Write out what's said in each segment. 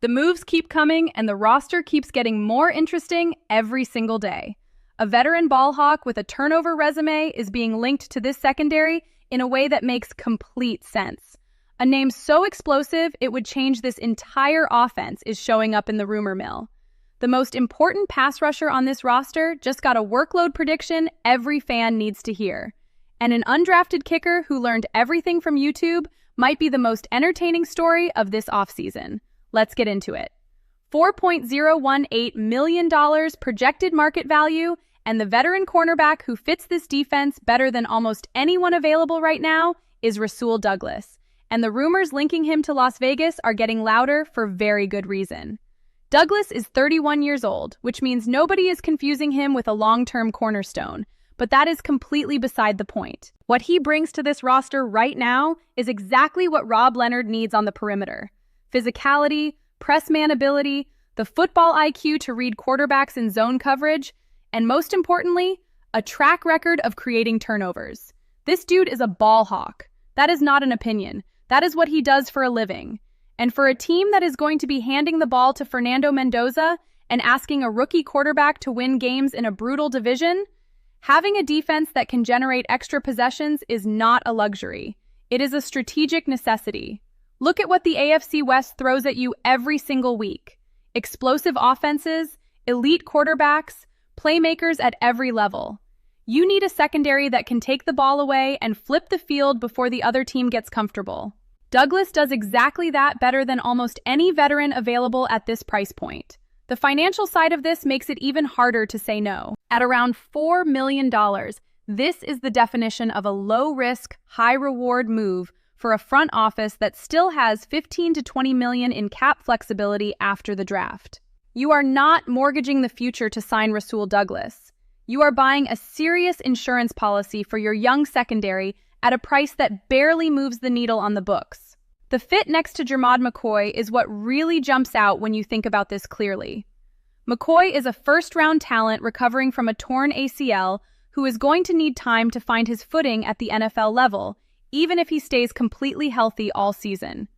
The moves keep coming, and the roster keeps getting more interesting every single day. A veteran ball hawk with a turnover resume is being linked to this secondary in a way that makes complete sense. A name so explosive it would change this entire offense is showing up in the rumor mill. The most important pass rusher on this roster just got a workload prediction every fan needs to hear. And an undrafted kicker who learned everything from YouTube might be the most entertaining story of this offseason. Let's get into it. $4.018 million projected market value, and the veteran cornerback who fits this defense better than almost anyone available right now is Rasul Douglas. And the rumors linking him to Las Vegas are getting louder for very good reason. Douglas is 31 years old, which means nobody is confusing him with a long-term cornerstone, but that is completely beside the point. What he brings to this roster right now is exactly what Rob Leonard needs on the perimeter. Physicality, press man ability, the football IQ to read quarterbacks in zone coverage, and most importantly, a track record of creating turnovers. This dude is a ball hawk. That is not an opinion. That is what he does for a living. And for a team that is going to be handing the ball to Fernando Mendoza and asking a rookie quarterback to win games in a brutal division, having a defense that can generate extra possessions is not a luxury. It is a strategic necessity. Look at what the AFC West throws at you every single week. Explosive offenses, elite quarterbacks, playmakers at every level. You need a secondary that can take the ball away and flip the field before the other team gets comfortable. Douglas does exactly that better than almost any veteran available at this price point. The financial side of this makes it even harder to say no. At around $4 million, this is the definition of a low-risk, high-reward move for a front office that still has $15 to $20 million in cap flexibility after the draft. You are not mortgaging the future to sign Rasul Douglas. You are buying a serious insurance policy for your young secondary at a price that barely moves the needle on the books. The fit next to Jermod McCoy is what really jumps out when you think about this clearly. McCoy is a first-round talent recovering from a torn ACL who is going to need time to find his footing at the NFL level, even if he stays completely healthy all season.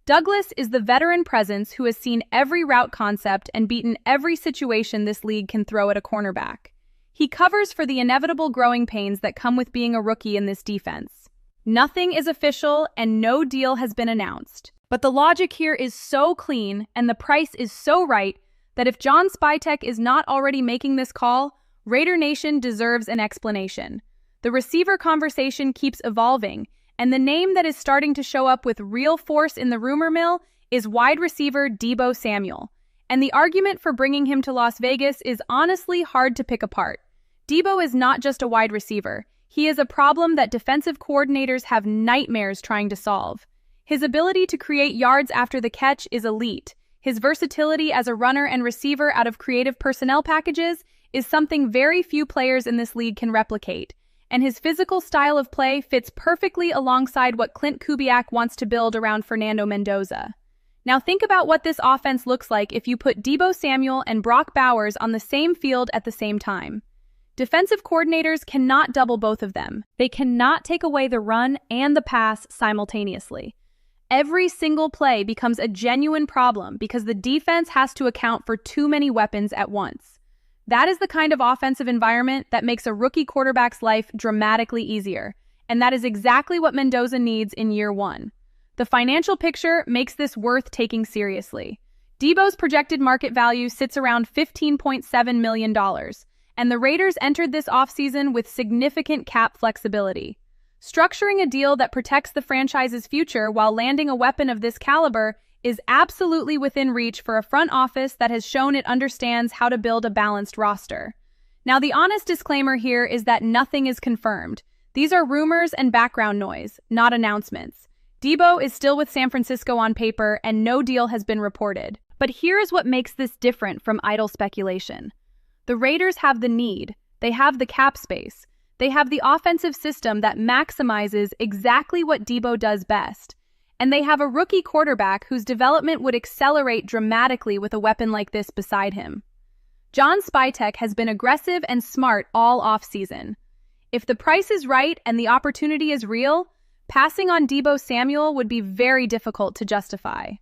Douglas is the veteran presence who has seen every route concept and beaten every situation this league can throw at a cornerback. He covers for the inevitable growing pains that come with being a rookie in this defense. Nothing is official and no deal has been announced. But the logic here is so clean and the price is so right that if John Spytek is not already making this call, Raider Nation deserves an explanation. The receiver conversation keeps evolving, and the name that is starting to show up with real force in the rumor mill is wide receiver Deebo Samuel. And the argument for bringing him to Las Vegas is honestly hard to pick apart. Deebo is not just a wide receiver. He is a problem that defensive coordinators have nightmares trying to solve. His ability to create yards after the catch is elite. His versatility as a runner and receiver out of creative personnel packages is something very few players in this league can replicate. And his physical style of play fits perfectly alongside what Clint Kubiak wants to build around Fernando Mendoza. Now think about what this offense looks like if you put Deebo Samuel and Brock Bowers on the same field at the same time. Defensive coordinators cannot double both of them. They cannot take away the run and the pass simultaneously. Every single play becomes a genuine problem because the defense has to account for too many weapons at once. That is the kind of offensive environment that makes a rookie quarterback's life dramatically easier, and that is exactly what Mendoza needs in year one. The financial picture makes this worth taking seriously. Deebo's projected market value sits around $15.7 million, and the Raiders entered this offseason with significant cap flexibility. Structuring a deal that protects the franchise's future while landing a weapon of this caliber is absolutely within reach for a front office that has shown it understands how to build a balanced roster. Now, the honest disclaimer here is that nothing is confirmed. These are rumors and background noise, not announcements. Deebo is still with San Francisco on paper, and no deal has been reported. But here is what makes this different from idle speculation. The Raiders have the need, they have the cap space, they have the offensive system that maximizes exactly what Deebo does best, and they have a rookie quarterback whose development would accelerate dramatically with a weapon like this beside him. John Spytek has been aggressive and smart all offseason. If the price is right and the opportunity is real, passing on Deebo Samuel would be very difficult to justify.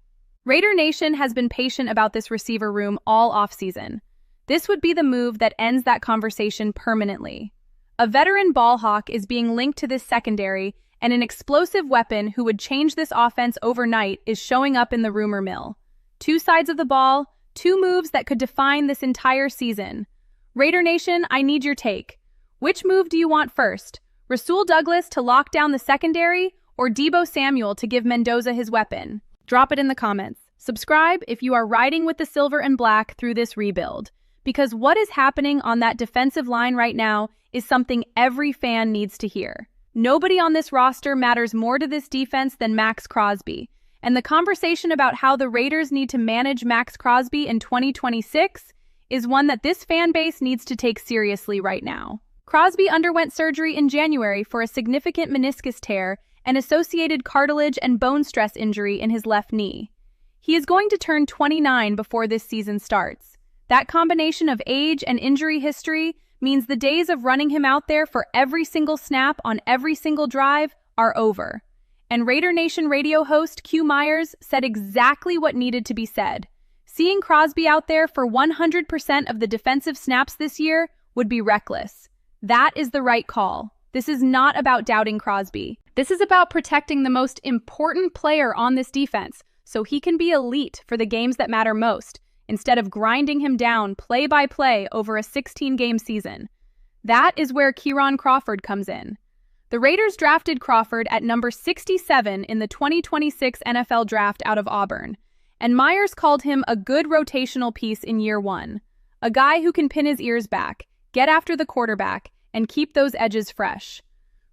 Raider Nation has been patient about this receiver room all offseason. This would be the move that ends that conversation permanently. A veteran ball hawk is being linked to this secondary, and an explosive weapon who would change this offense overnight is showing up in the rumor mill. Two sides of the ball, two moves that could define this entire season. Raider Nation, I need your take. Which move do you want first? Rasul Douglas to lock down the secondary, or Deebo Samuel to give Mendoza his weapon? Drop it in the comments. Subscribe if you are riding with the silver and black through this rebuild, because what is happening on that defensive line right now is something every fan needs to hear. Nobody on this roster matters more to this defense than Max Crosby, and the conversation about how the Raiders need to manage Max Crosby in 2026 is one that this fan base needs to take seriously right now. Crosby underwent surgery in January for a significant meniscus tear and associated cartilage and bone stress injury in his left knee. He is going to turn 29 before this season starts. That combination of age and injury history means the days of running him out there for every single snap on every single drive are over. And Raider Nation radio host Q Myers said exactly what needed to be said. Seeing Crosby out there for 100% of the defensive snaps this year would be reckless. That is the right call. This is not about doubting Crosby. This is about protecting the most important player on this defense so he can be elite for the games that matter most, instead of grinding him down play by play over a 16-game season. That is where Kieran Crawford comes in. The Raiders drafted Crawford at number 67 in the 2026 NFL Draft out of Auburn, and Myers called him a good rotational piece in year one. A guy who can pin his ears back, get after the quarterback, and keep those edges fresh.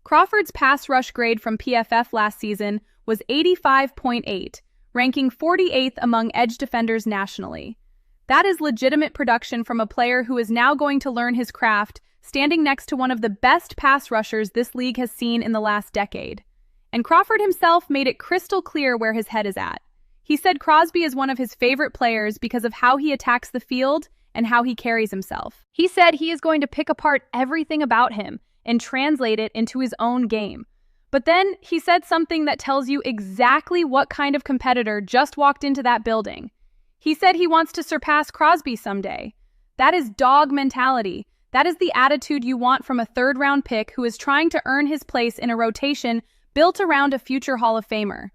Crawford's pass rush grade from PFF last season was 85.8, ranking 48th among edge defenders nationally. That is legitimate production from a player who is now going to learn his craft, standing next to one of the best pass rushers this league has seen in the last decade. And Crawford himself made it crystal clear where his head is at. He said Crosby is one of his favorite players because of how he attacks the field and how he carries himself. He said he is going to pick apart everything about him and translate it into his own game. But then he said something that tells you exactly what kind of competitor just walked into that building. He said he wants to surpass Crosby someday. That is dog mentality. That is the attitude you want from a third-round pick who is trying to earn his place in a rotation built around a future Hall of Famer.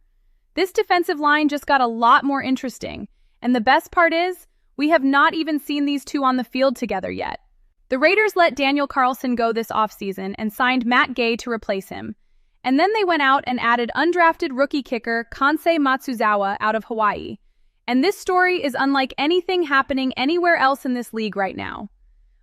This defensive line just got a lot more interesting, and the best part is, we have not even seen these two on the field together yet. The Raiders let Daniel Carlson go this offseason and signed Matt Gay to replace him. And then they went out and added undrafted rookie kicker Kansei Matsuzawa out of Hawaii. And this story is unlike anything happening anywhere else in this league right now.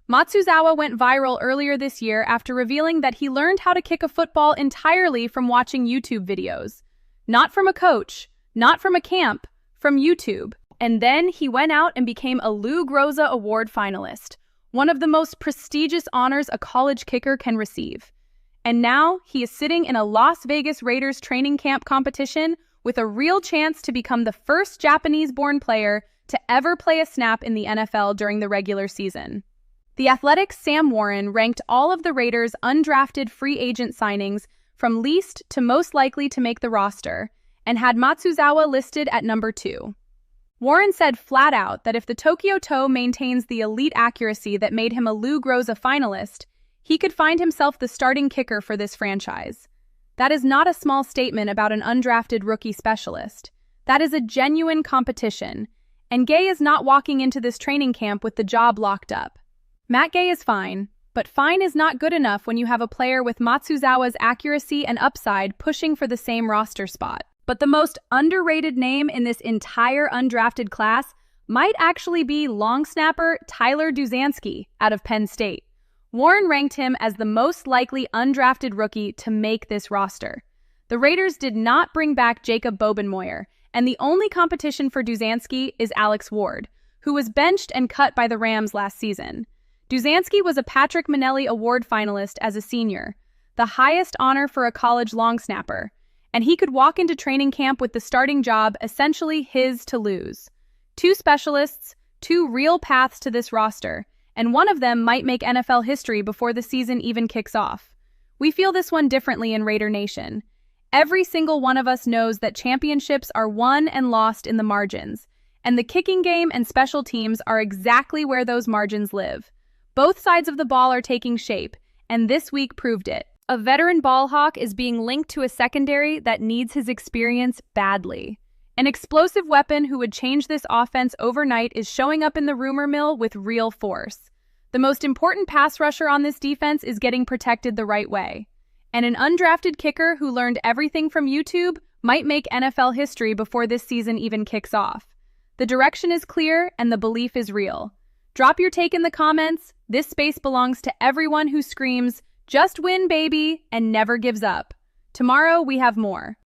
Matsuzawa went viral earlier this year after revealing that he learned how to kick a football entirely from watching YouTube videos. Not from a coach, not from a camp, from YouTube. And then he went out and became a Lou Groza Award finalist, one of the most prestigious honors a college kicker can receive. And now he is sitting in a Las Vegas Raiders training camp competition with a real chance to become the first Japanese-born player to ever play a snap in the NFL during the regular season. The Athletic's Sam Warren ranked all of the Raiders' undrafted free agent signings from least to most likely to make the roster, and had Matsuzawa listed at number 2. Warren said flat out that if the Tokyo Toe maintains the elite accuracy that made him a Lou Groza finalist, he could find himself the starting kicker for this franchise. That is not a small statement about an undrafted rookie specialist. That is a genuine competition, and Gay is not walking into this training camp with the job locked up. Matt Gay is fine, but fine is not good enough when you have a player with Matsuzawa's accuracy and upside pushing for the same roster spot. But the most underrated name in this entire undrafted class might actually be long snapper Tyler Duzansky out of Penn State. Warren ranked him as the most likely undrafted rookie to make this roster. The Raiders did not bring back Jacob Bobenmoyer, and the only competition for Duzansky is Alex Ward, who was benched and cut by the Rams last season. Duzansky was a Patrick Minnelli Award finalist as a senior, the highest honor for a college long snapper, and he could walk into training camp with the starting job essentially his to lose. 2 specialists, 2 real paths to this roster, and one of them might make NFL history before the season even kicks off. We feel this one differently in Raider Nation. Every single one of us knows that championships are won and lost in the margins, and the kicking game and special teams are exactly where those margins live. Both sides of the ball are taking shape, and this week proved it. A veteran ball hawk is being linked to a secondary that needs his experience badly. An explosive weapon who would change this offense overnight is showing up in the rumor mill with real force. The most important pass rusher on this defense is getting protected the right way. And an undrafted kicker who learned everything from YouTube might make NFL history before this season even kicks off. The direction is clear and the belief is real. Drop your take in the comments. This space belongs to everyone who screams, "Just win, baby," and never gives up. Tomorrow we have more.